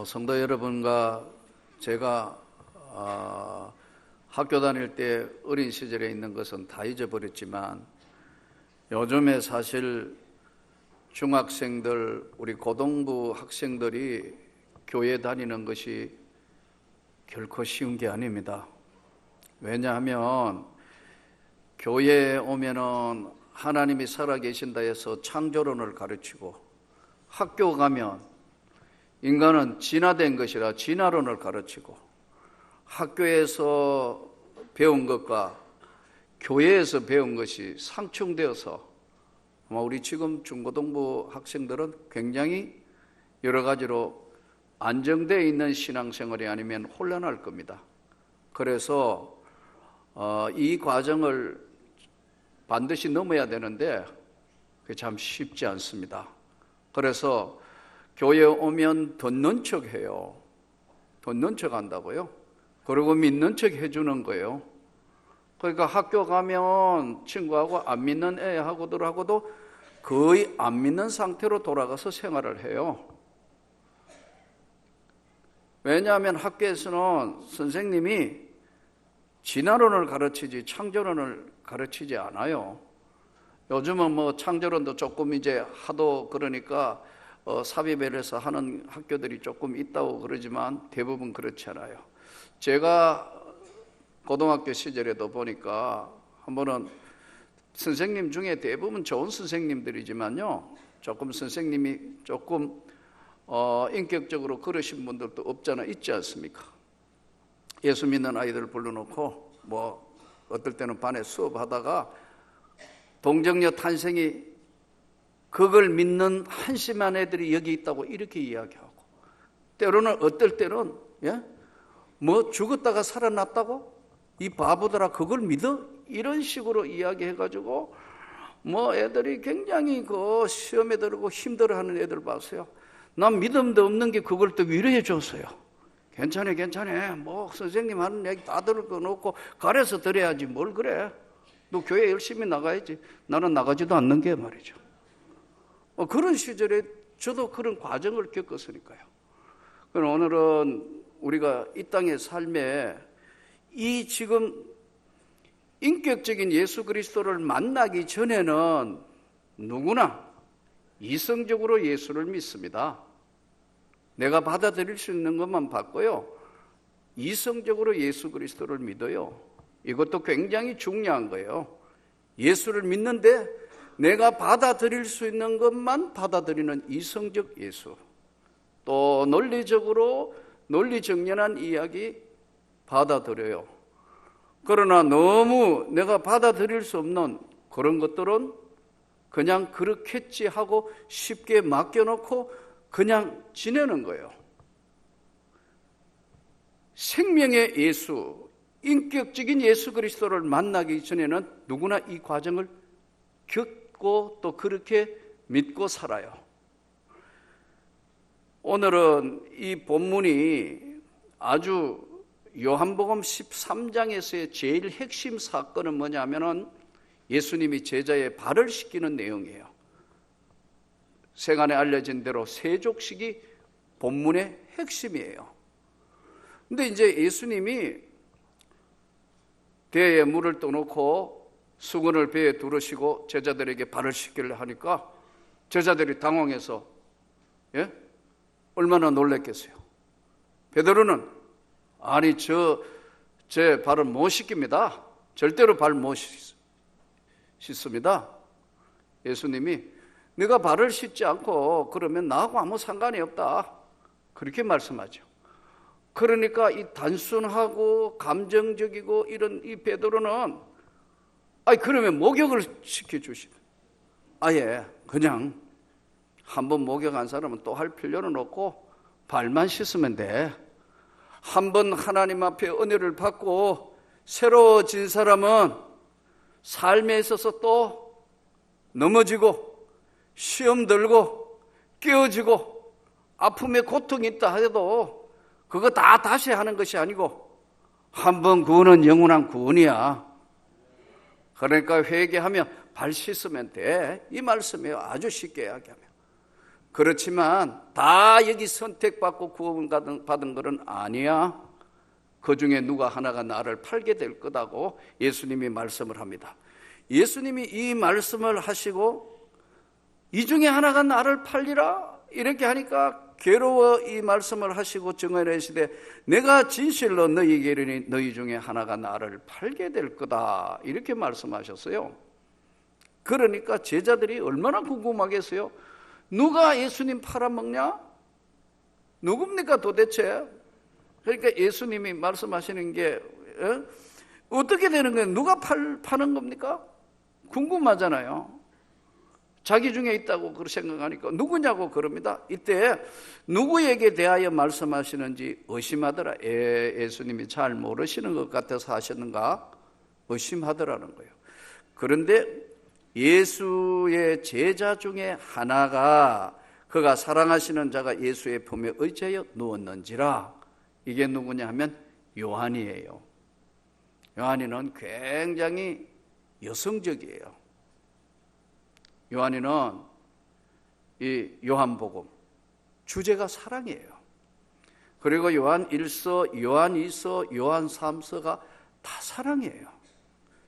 성도 여러분과 제가 학교 다닐 때 어린 시절에 있는 것은 다 잊어버렸지만 요즘에 사실 중학생들, 우리 고등부 학생들이 교회 다니는 것이 결코 쉬운 게 아닙니다. 왜냐하면 교회에 오면은 하나님이 살아계신다 해서 창조론을 가르치고, 학교 가면 인간은 진화된 것이라 진화론을 가르치고, 학교에서 배운 것과 교회에서 배운 것이 상충되어서 아마 우리 지금 중고등부 학생들은 굉장히 여러 가지로 안정되어 있는 신앙생활이 아니면 혼란할 겁니다. 그래서 이 과정을 반드시 넘어야 되는데 그게 참 쉽지 않습니다. 그래서 교회에 오면 듣는 척 해요. 듣는 척 한다고요? 그리고 믿는 척 해주는 거예요. 그러니까 학교 가면 친구하고 안 믿는 애하고들하고도 거의 안 믿는 상태로 돌아가서 생활을 해요. 왜냐하면 학교에서는 선생님이 진화론을 가르치지 창조론을 가르치지 않아요. 요즘은 뭐 창조론도 조금 이제 하도 그러니까 삽입해서 하는 학교들이 조금 있다고 그러지만 대부분 그렇지 않아요. 제가 고등학교 시절에도 보니까 한 번은 선생님 중에 대부분 좋은 선생님들이지만요, 조금 선생님이 조금 인격적으로 그러신 분들도 없잖아 있지 않습니까? 예수 믿는 아이들 불러놓고 뭐 어떨 때는 반에 수업하다가 동정녀 탄생이 그걸 믿는 한심한 애들이 여기 있다고 이렇게 이야기하고, 때로는 어떨 때는 뭐 죽었다가 살아났다고? 이 바보들아 그걸 믿어? 이런 식으로 이야기해가지고 뭐 애들이 굉장히 그 시험에 들고 힘들어하는 애들 봤어요. 난 믿음도 없는 게 그걸 또 위로해 줬어요. 괜찮아 뭐 선생님 하는 얘기 다 들을 거 놓고 가려서 들어야지 뭘 그래. 너 교회 열심히 나가야지. 나는 나가지도 않는 게 말이죠. 그런 시절에 저도 그런 과정을 겪었으니까요. 그럼 오늘은 우리가 이 땅의 삶에 이 지금 인격적인 예수 그리스도를 만나기 전에는 누구나 이성적으로 예수를 믿습니다. 내가 받아들일 수 있는 것만 받고요, 이성적으로 예수 그리스도를 믿어요. 이것도 굉장히 중요한 거예요. 예수를 믿는데 내가 받아들일 수 있는 것만 받아들이는 이성적 예수, 또 논리적으로 논리정연한 이야기 받아들여요. 그러나 너무 내가 받아들일 수 없는 그런 것들은 그냥 그렇겠지 하고 쉽게 맡겨놓고 그냥 지내는 거예요. 생명의 예수, 인격적인 예수 그리스도를 만나기 전에는 누구나 이 과정을 겪고 또 그렇게 믿고 살아요. 오늘은 이 본문이 아주 요한복음 13장에서의 제일 핵심 사건은 뭐냐면은 예수님이 제자의 발을 씻기는 내용이에요. 세간에 알려진 대로 세족식이 본문의 핵심이에요. 근데 이제 예수님이 배에 물을 떠놓고 수건을 배에 두르시고 제자들에게 발을 씻기려 하니까 제자들이 당황해서 얼마나 놀랐겠어요. 베드로는 아니 제 발은 못 씻깁니다. 절대로 발 못 씻습니다. 예수님이 네가 발을 씻지 않고 그러면 나하고 아무 상관이 없다, 그렇게 말씀하죠. 그러니까 이 단순하고 감정적이고 이런 이 베드로는 그러면 목욕을 시켜주시다. 아예 그냥 한번 목욕한 사람은 또 할 필요는 없고 발만 씻으면 돼. 한번 하나님 앞에 은혜를 받고 새로워진 사람은 삶에 있어서 또 넘어지고 시험 들고 깨어지고 아픔에 고통이 있다 해도 그거 다 다시 하는 것이 아니고 한번 구원은 영원한 구원이야. 그러니까 회개하며 발 씻으면 돼, 이 말씀이에요. 아주 쉽게 이야기하면. 그렇지만 다 여기 선택받고 구원받은 것은 아니야. 그 중에 누가 하나가 나를 팔게 될 거다고 예수님이 말씀을 합니다. 예수님이 이 말씀을 하시고 이 중에 하나가 나를 팔리라 이렇게 하니까 괴로워 이 말씀을 하시고 증언하시되 내가 진실로 너희에게 이르니 너희 중에 하나가 나를 팔게 될 거다 이렇게 말씀하셨어요. 그러니까 제자들이 얼마나 궁금하겠어요. 누가 예수님 팔아먹냐? 누굽니까 도대체? 그러니까 예수님이 말씀하시는 게 어떻게 되는 거예요? 누가 파는 겁니까? 궁금하잖아요. 자기 중에 있다고 그렇게 생각하니까 누구냐고 그럽니다. 이때 누구에게 대하여 말씀하시는지 의심하더라. 예수님이 잘 모르시는 것 같아서 하셨는가? 의심하더라는 거예요. 그런데 예수의 제자 중에 하나가 그가 사랑하시는 자가 예수의 품에 의지하여 누웠는지라. 이게 누구냐 하면 요한이에요. 요한이는 굉장히 여성적이에요. 요한이는 이 요한복음 주제가 사랑이에요. 그리고 요한 1서, 요한 2서, 요한 3서가 다 사랑이에요.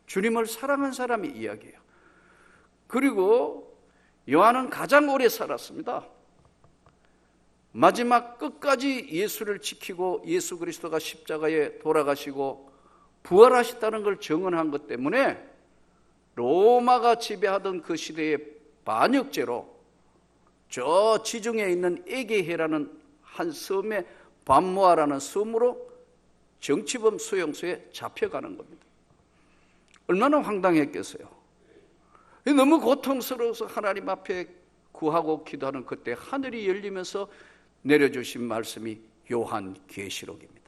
주님을 사랑한 사람이 이야기해요. 그리고 요한은 가장 오래 살았습니다. 마지막 끝까지 예수를 지키고 예수 그리스도가 십자가에 돌아가시고 부활하셨다는 걸 증언한 것 때문에 로마가 지배하던 그 시대의 반역죄로 저 지중해에 있는 에게해라는 한 섬의 반모아라는 섬으로 정치범 수용소에 잡혀가는 겁니다. 얼마나 황당했겠어요. 너무 고통스러워서 하나님 앞에 구하고 기도하는 그때 하늘이 열리면서 내려주신 말씀이 요한계시록입니다.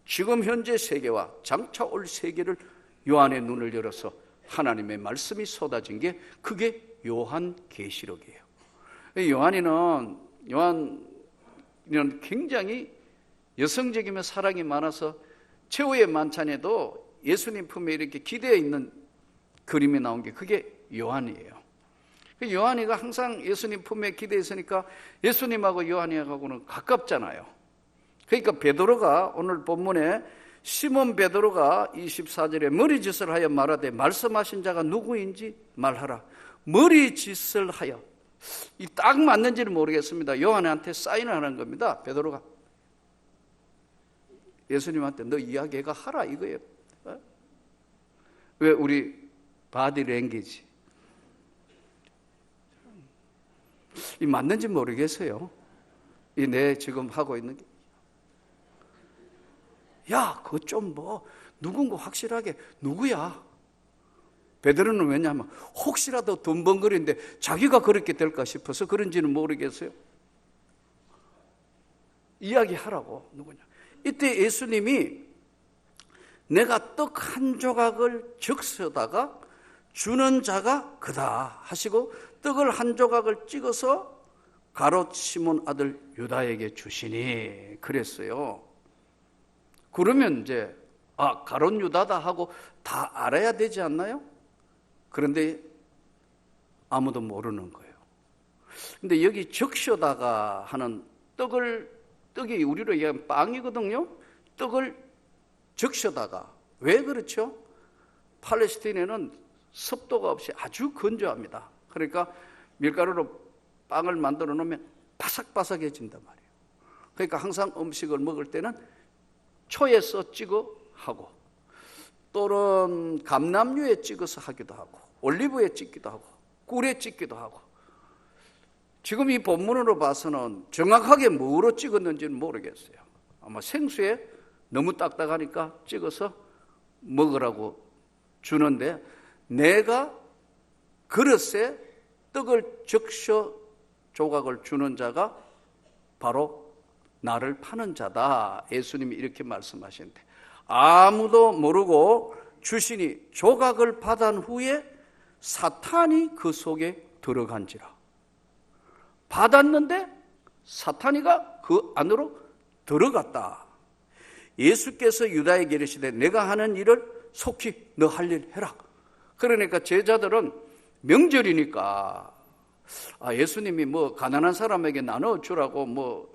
지금 현재 세계와 장차 올 세계를 요한의 눈을 열어서 하나님의 말씀이 쏟아진 게 그게 요한계시록이에요. 요한이는 굉장히 여성적이며 사랑이 많아서 최후의 만찬에도 예수님 품에 이렇게 기대어 있는 그림이 나온 게 그게 요한이에요. 요한이가 항상 예수님 품에 기대어 있으니까 예수님하고 요한이하고는 가깝잖아요. 그러니까 베드로가 오늘 본문에 시몬 베드로가 24절에 머리짓을 하여 말하되 말씀하신 자가 누구인지 말하라. 머리짓을 하여. 이 딱 맞는지는 모르겠습니다. 요한한테 사인을 하는 겁니다. 베드로가 예수님한테 너 이야기가 하라 이거예요. 왜 우리 바디 랭귀지 이 맞는지 모르겠어요. 이 내 지금 하고 있는 게 야, 그거 좀 뭐 누군가 확실하게 누구야? 베드로는 왜냐하면 혹시라도 덤벙거리는데 자기가 그렇게 될까 싶어서 그런지는 모르겠어요. 이야기하라고 누구냐? 이때 예수님이 내가 떡 한 조각을 적셔다가 주는 자가 그다 하시고 떡을 한 조각을 찍어서 가롯 시몬 아들 유다에게 주시니 그랬어요. 그러면 이제 가롯 유다다 하고 다 알아야 되지 않나요? 그런데 아무도 모르는 거예요. 근데 여기 적셔다가 하는 떡이 우리로 얘기하면 빵이거든요. 떡을 적셔다가 왜 그렇죠? 팔레스타인에는 습도가 없이 아주 건조합니다. 그러니까 밀가루로 빵을 만들어 놓으면 바삭바삭해진단 말이에요. 그러니까 항상 음식을 먹을 때는 초에서 찍어 하고 또는 감람류에 찍어서 하기도 하고 올리브에 찍기도 하고 꿀에 찍기도 하고 지금 이 본문으로 봐서는 정확하게 뭐로 찍었는지는 모르겠어요. 아마 생수에 너무 딱딱하니까 찍어서 먹으라고 주는데 내가 그릇에 떡을 적셔 조각을 주는 자가 바로 나를 파는 자다. 예수님이 이렇게 말씀하시는데 아무도 모르고 주시니 조각을 받은 후에 사탄이 그 속에 들어간지라. 받았는데 사탄이가 그 안으로 들어갔다. 예수께서 유다에게 이르시되 내가 하는 일을 속히 너 할 일 해라. 그러니까 제자들은 명절이니까 예수님이 뭐 가난한 사람에게 나눠주라고 뭐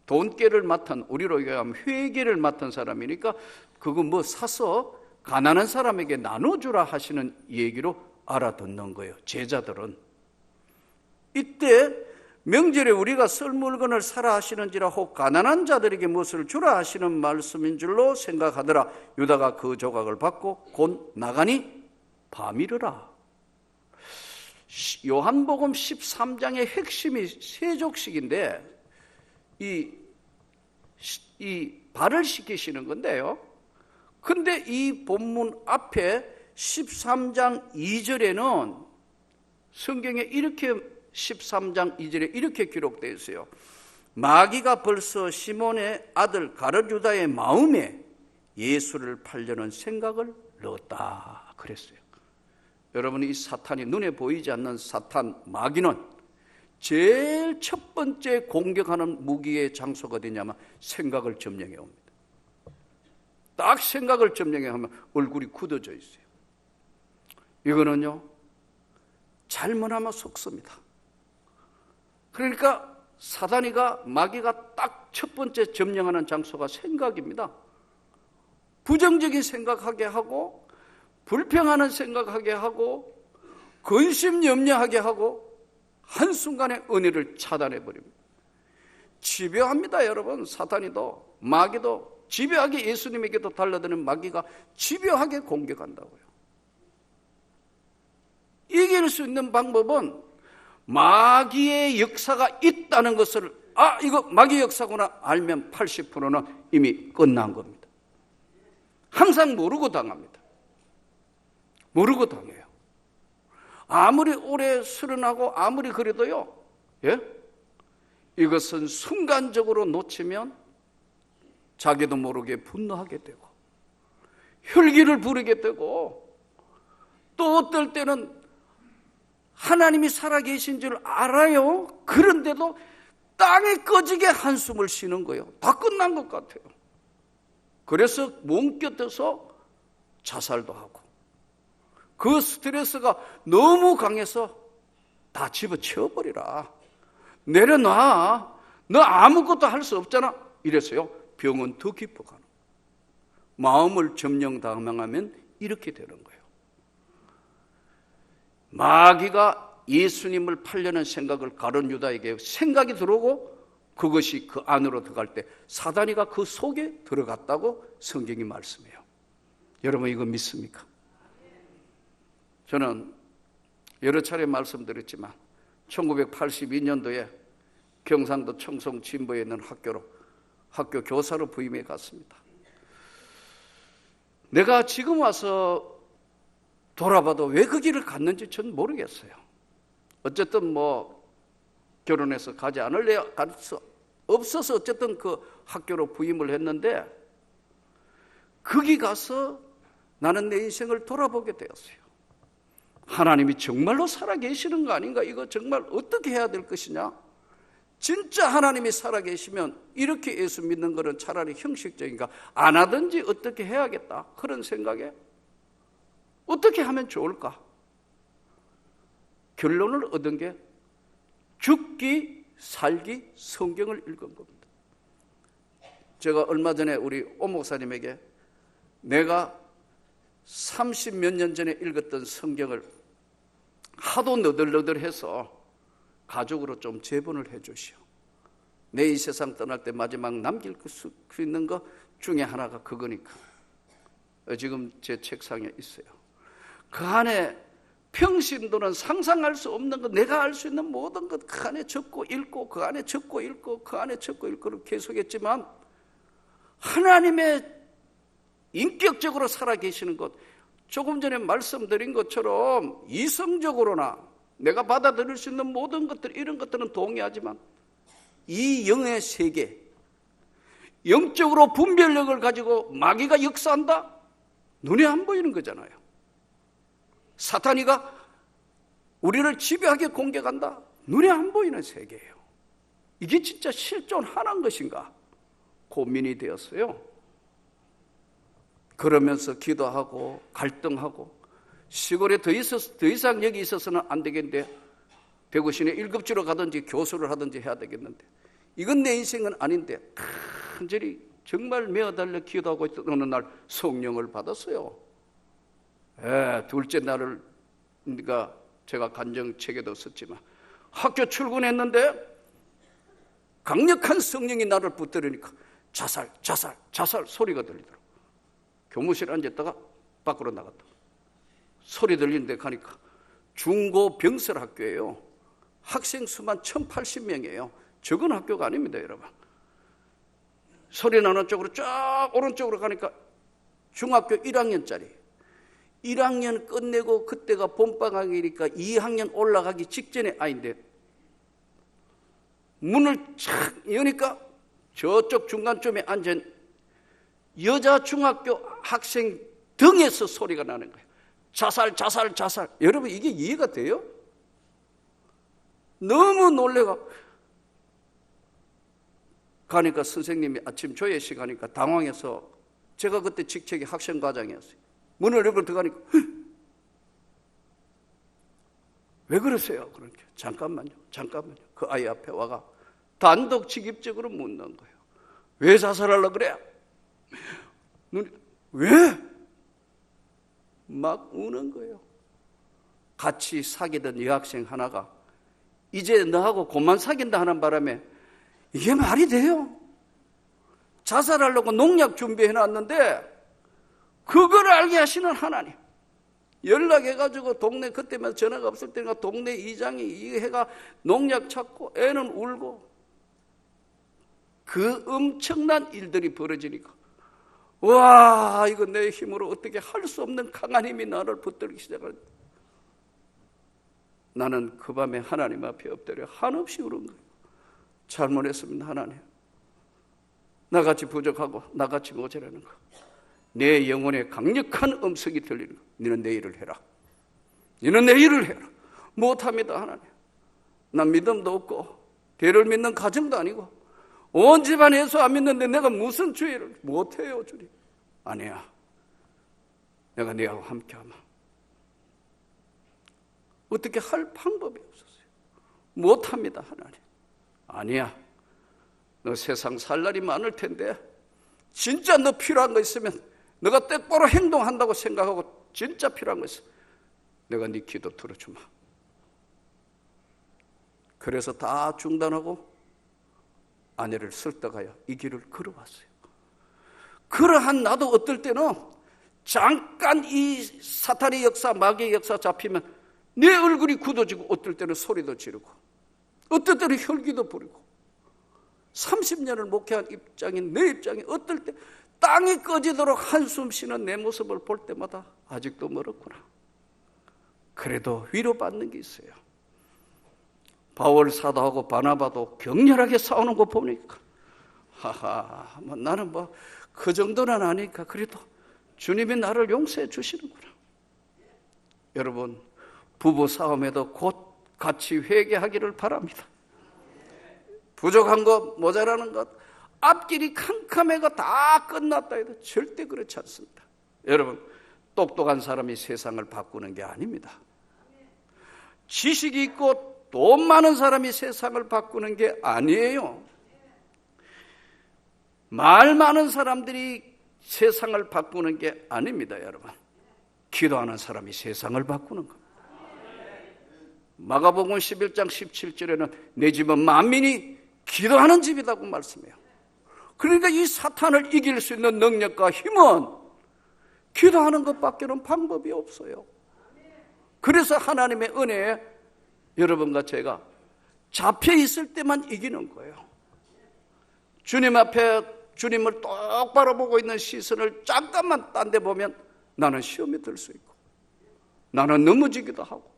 돈깨를 맡은, 우리로 얘기하면 회계를 맡은 사람이니까 그거 뭐 사서 가난한 사람에게 나눠주라 하시는 얘기로 알아듣는 거예요, 제자들은. 이때 명절에 우리가 설 물건을 사라 하시는지라 혹 가난한 자들에게 무엇을 주라 하시는 말씀인 줄로 생각하더라. 유다가 그 조각을 받고 곧 나가니 밤이르라. 요한복음 13장의 핵심이 세족식인데 이 발을 시키시는 건데요. 근데 이 본문 앞에 13장 2절에는 성경에 이렇게 13장 2절에 이렇게 기록되어 있어요. 마귀가 벌써 시몬의 아들 가룟 유다의 마음에 예수를 팔려는 생각을 넣었다 그랬어요. 여러분, 이 사탄이, 눈에 보이지 않는 사탄 마귀는 제일 첫 번째 공격하는 무기의 장소가 어디냐면 생각을 점령해 옵니다. 딱 생각을 점령해 하면 얼굴이 굳어져 있어요. 이거는요, 잘못하면 속습니다. 그러니까 사단이가, 마귀가 딱 첫 번째 점령하는 장소가 생각입니다. 부정적인 생각하게 하고, 불평하는 생각하게 하고, 근심 염려하게 하고, 한순간에 은혜를 차단해 버립니다. 집요합니다, 여러분. 사탄이도 마귀도 집요하게, 예수님에게도 달려드는 마귀가 집요하게 공격한다고요. 이길 수 있는 방법은 마귀의 역사가 있다는 것을, 이거 마귀 역사구나 알면 80%는 이미 끝난 겁니다. 항상 모르고 당합니다. 모르고 당해요. 아무리 오래 수련하고 아무리 그래도요, 이것은 순간적으로 놓치면 자기도 모르게 분노하게 되고 혈기를 부리게 되고, 또 어떨 때는 하나님이 살아계신 줄 알아요. 그런데도 땅에 꺼지게 한숨을 쉬는 거예요. 다 끝난 것 같아요. 그래서 몸껴져서 자살도 하고, 그 스트레스가 너무 강해서 다 집어치워버리라, 내려놔, 너 아무것도 할 수 없잖아, 이래서요 병은 더 깊어가는 거예요. 마음을 점령당하면 이렇게 되는 거예요. 마귀가 예수님을 팔려는 생각을 가룟 유다에게 생각이 들어오고, 그것이 그 안으로 들어갈 때 사단이가 그 속에 들어갔다고 성경이 말씀해요. 여러분, 이거 믿습니까? 저는 여러 차례 말씀드렸지만 1982년도에 경상도 청송 진보에 있는 학교 교사로 부임해 갔습니다. 내가 지금 와서 돌아봐도 왜 그 길을 갔는지 전 모르겠어요. 어쨌든 뭐 결혼해서 가지 않을래야 갈 수 없어서 어쨌든 그 학교로 부임을 했는데, 거기 가서 나는 내 인생을 돌아보게 되었어요. 하나님이 정말로 살아계시는 거 아닌가? 이거 정말 어떻게 해야 될 것이냐? 진짜 하나님이 살아계시면 이렇게 예수 믿는 것은 차라리 형식적인가? 안 하든지 어떻게 해야겠다, 그런 생각에 어떻게 하면 좋을까? 결론을 얻은 게 죽기 살기 성경을 읽은 겁니다. 제가 얼마 전에 우리 오 목사님에게 내가 30몇 년 전에 읽었던 성경을 하도 너덜너덜해서 가족으로 좀 제본을 해 주시오. 내 이 세상 떠날 때 마지막 남길 수 있는 것 중에 하나가 그거니까. 지금 제 책상에 있어요. 그 안에 평신도는 상상할 수 없는 것, 내가 알 수 있는 모든 것 그 안에 적고 읽고, 그 안에 적고 읽고, 그 안에 적고 읽고를 계속했지만, 하나님의 인격적으로 살아계시는 것, 조금 전에 말씀드린 것처럼 이성적으로나 내가 받아들일 수 있는 모든 것들, 이런 것들은 동의하지만 이 영의 세계, 영적으로 분별력을 가지고 마귀가 역사한다? 눈에 안 보이는 거잖아요. 사탄이가 우리를 집요하게 공격한다? 눈에 안 보이는 세계예요. 이게 진짜 실존하는 것인가? 고민이 되었어요. 그러면서 기도하고 갈등하고, 시골에 더 이상 여기 있어서는 안 되겠는데 백우신의 1급지로 가든지 교수를 하든지 해야 되겠는데, 이건 내 인생은 아닌데 간절히 정말 메어달려 기도하고 있던 어느 날 성령을 받았어요. 둘째 날을 제가 간정책에도 썼지만 학교 출근했는데 강력한 성령이 나를 붙들으니까 자살 소리가 들리더라고. 교무실에 앉았다가 밖으로 나갔다. 소리 들리는데 가니까 중고 병설 학교예요. 학생 수만 1080명이에요. 적은 학교가 아닙니다, 여러분. 소리 나는 쪽으로 쫙 오른쪽으로 가니까 중학교 1학년짜리. 1학년 끝내고 그때가 봄방학이니까 2학년 올라가기 직전의 아이인데 문을 착 여니까 저쪽 중간쯤에 앉은 여자 중학교 학생 등에서 소리가 나는 거예요. 자살. 여러분, 이게 이해가 돼요? 너무 놀래가 가니까 선생님이 아침 조회 시간이니까 당황해서, 제가 그때 직책이 학생과장이었어요. 문을 열고 들어가니까 왜 그러세요? 그러니까 잠깐만요. 그 아이 앞에 와가 단독직입적으로 묻는 거예요. 왜 자살하려고 그래? 왜? 막 우는 거예요. 같이 사귀던 여학생 하나가 이제 너하고 그만 사귄다 하는 바람에 이게 말이 돼요? 자살하려고 농약 준비해놨는데 그걸 알게 하시는 하나님. 연락해가지고 동네, 그때만 전화가 없을 때니까 동네 이장이 이 해가 농약 찾고 애는 울고, 그 엄청난 일들이 벌어지니까 와, 이거 내 힘으로 어떻게 할 수 없는 강한 힘이 나를 붙들기 시작할 때 나는 그 밤에 하나님 앞에 엎드려 한없이 울은 거예요. 잘못했습니다, 하나님. 나같이 부족하고 나같이 모자라는 거, 내 영혼에 강력한 음성이 들리는 거, 너는 내 일을 해라. 너는 내 일을 해라. 못합니다, 하나님. 난 믿음도 없고 대를 믿는 가정도 아니고 온 집안 예수 안 믿는데 내가 무슨 죄를 못해요, 주님. 아니야, 내가 너하고 함께하마. 어떻게 할 방법이 없었어요. 못합니다, 하나님. 아니야, 너 세상 살 날이 많을 텐데 진짜 너 필요한 거 있으면, 너가 똑바로 행동한다고 생각하고 진짜 필요한 거 있으면 내가 네 기도 들어주마. 그래서 다 중단하고 아내를 설득하여 이 길을 걸어왔어요. 그러한 나도 어떨 때는 잠깐 이 사탄의 역사, 마귀의 역사 잡히면 내 얼굴이 굳어지고, 어떨 때는 소리도 지르고, 어떨 때는 혈기도 부리고, 30년을 목회한 입장인 내 입장이 어떨 때 땅이 꺼지도록 한숨 쉬는 내 모습을 볼 때마다 아직도 멀었구나. 그래도 위로받는 게 있어요. 바울 사도하고 바나바도 격렬하게 싸우는 거 보니까 나는 그 정도는 아니까 그래도 주님이 나를 용서해 주시는구나. 여러분, 부부 싸움에도 곧 같이 회개하기를 바랍니다. 부족한 것, 모자라는 것, 앞길이 캄캄해가 다 끝났다 해도 절대 그렇지 않습니다. 여러분, 똑똑한 사람이 세상을 바꾸는 게 아닙니다. 지식이 있고 돈 많은 사람이 세상을 바꾸는 게 아니에요. 말 많은 사람들이 세상을 바꾸는 게 아닙니다, 여러분. 기도하는 사람이 세상을 바꾸는 겁니다. 마가복음 11장 17절에는 내 집은 만민이 기도하는 집이라고 말씀해요. 그러니까 이 사탄을 이길 수 있는 능력과 힘은 기도하는 것밖에는 방법이 없어요. 그래서 하나님의 은혜에 여러분과 제가 잡혀 있을 때만 이기는 거예요. 주님 앞에 주님을 똑바로 보고 있는 시선을 잠깐만 딴 데 보면 나는 시험에 들 수 있고, 나는 넘어지기도 하고,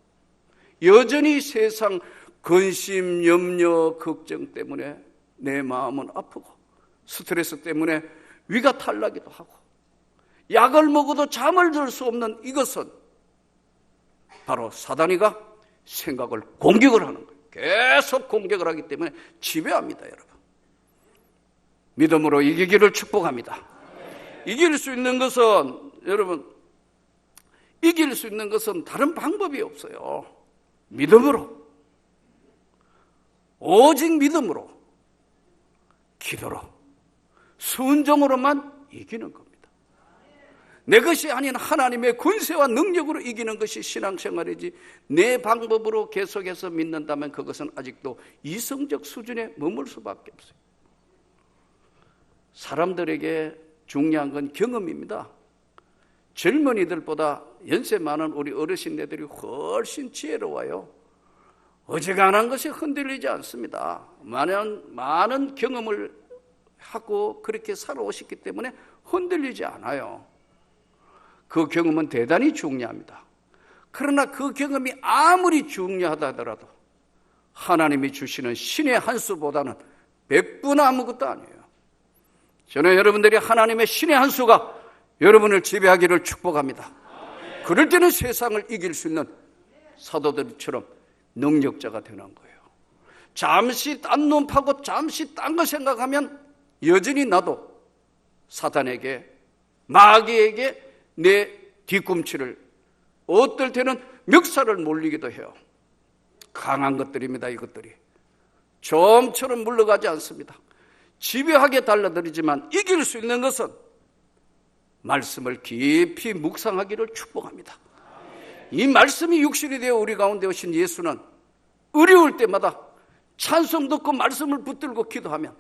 여전히 세상 근심, 염려, 걱정 때문에 내 마음은 아프고, 스트레스 때문에 위가 탈나기도 하고, 약을 먹어도 잠을 들 수 없는 이것은 바로 사단이가 생각을 공격을 하는 거예요. 계속 공격을 하기 때문에 지배합니다, 여러분. 믿음으로 이기기를 축복합니다. 이길 수 있는 것은, 여러분, 이길 수 있는 것은 다른 방법이 없어요. 믿음으로. 오직 믿음으로, 기도로, 순종으로만 이기는 겁니다. 내 것이 아닌 하나님의 권세와 능력으로 이기는 것이 신앙생활이지, 내 방법으로 계속해서 믿는다면 그것은 아직도 이성적 수준에 머물 수밖에 없어요. 사람들에게 중요한 건 경험입니다. 젊은이들보다 연세 많은 우리 어르신네들이 훨씬 지혜로워요. 어지간한 것이 흔들리지 않습니다. 많은 경험을 하고 그렇게 살아오셨기 때문에 흔들리지 않아요. 그 경험은 대단히 중요합니다. 그러나 그 경험이 아무리 중요하다 하더라도 하나님이 주시는 신의 한 수보다는 100분 아무것도 아니에요. 저는 여러분들이 하나님의 신의 한 수가 여러분을 지배하기를 축복합니다. 그럴 때는 세상을 이길 수 있는 사도들처럼 능력자가 되는 거예요. 잠시 딴 놈 파고 잠시 딴 거 생각하면 여전히 나도 사단에게, 마귀에게 내 뒤꿈치를, 어떨 때는 멱살을 몰리기도 해요. 강한 것들입니다. 이것들이 좀처럼 물러가지 않습니다. 집요하게 달라들이지만 이길 수 있는 것은 말씀을 깊이 묵상하기를 축복합니다. 이 말씀이 육신이 되어 우리 가운데 오신 예수는 어려울 때마다 찬송 듣고 말씀을 붙들고 기도하면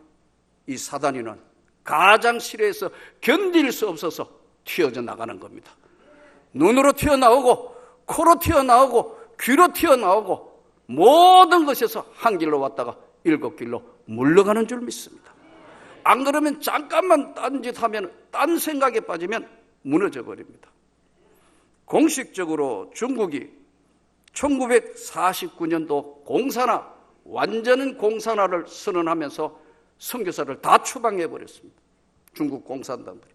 이 사단이는 가장실에서 견딜 수 없어서 튀어져 나가는 겁니다. 눈으로 튀어나오고, 코로 튀어나오고, 귀로 튀어나오고, 모든 것에서 한 길로 왔다가 7길로 물러가는 줄 믿습니다. 안 그러면 잠깐만 딴짓하면, 딴 생각에 빠지면 무너져 버립니다. 공식적으로 중국이 1949년도 공산화, 완전 공산화를 선언하면서 선교사를 다 추방해 버렸습니다. 중국 공산당들이.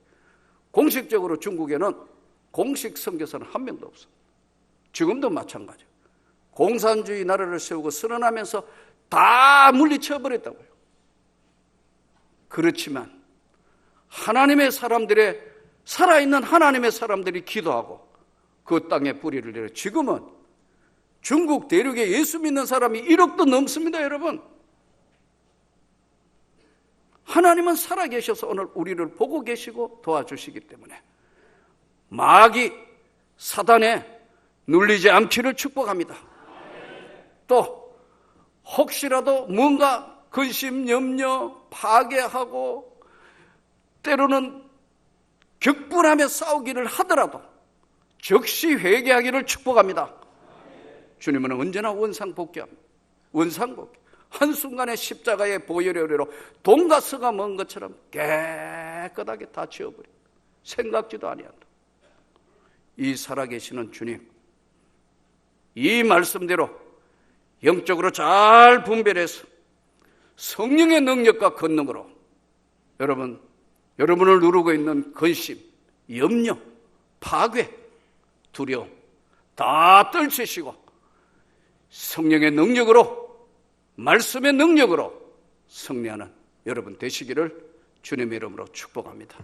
공식적으로 중국에는 공식 선교사는 한 명도 없습니다. 지금도 마찬가지예요. 공산주의 나라를 세우고 선언하면서 다 물리쳐 버렸다고요. 그렇지만 하나님의 사람들의, 살아있는 하나님의 사람들이 기도하고 그 땅에 뿌리를 내려 지금은 중국 대륙에 예수 믿는 사람이 1억도 넘습니다. 여러분, 하나님은 살아계셔서 오늘 우리를 보고 계시고 도와주시기 때문에 마귀 사단에 눌리지 않기를 축복합니다. 또 혹시라도 뭔가 근심, 염려, 파괴하고 때로는 격분하며 싸우기를 하더라도 즉시 회개하기를 축복합니다. 주님은 언제나 원상복귀합니다. 원상복귀. 한순간에 십자가의 보혈의로 돈과 서가 먼 것처럼 깨끗하게 다 지워버립니다. 생각지도 아니한다. 이 살아계시는 주님, 이 말씀대로 영적으로 잘 분별해서 성령의 능력과 권능으로 여러분을 누르고 있는 근심, 염려, 파괴, 두려움 다 떨치시고 성령의 능력으로, 말씀의 능력으로 승리하는 여러분 되시기를 주님의 이름으로 축복합니다.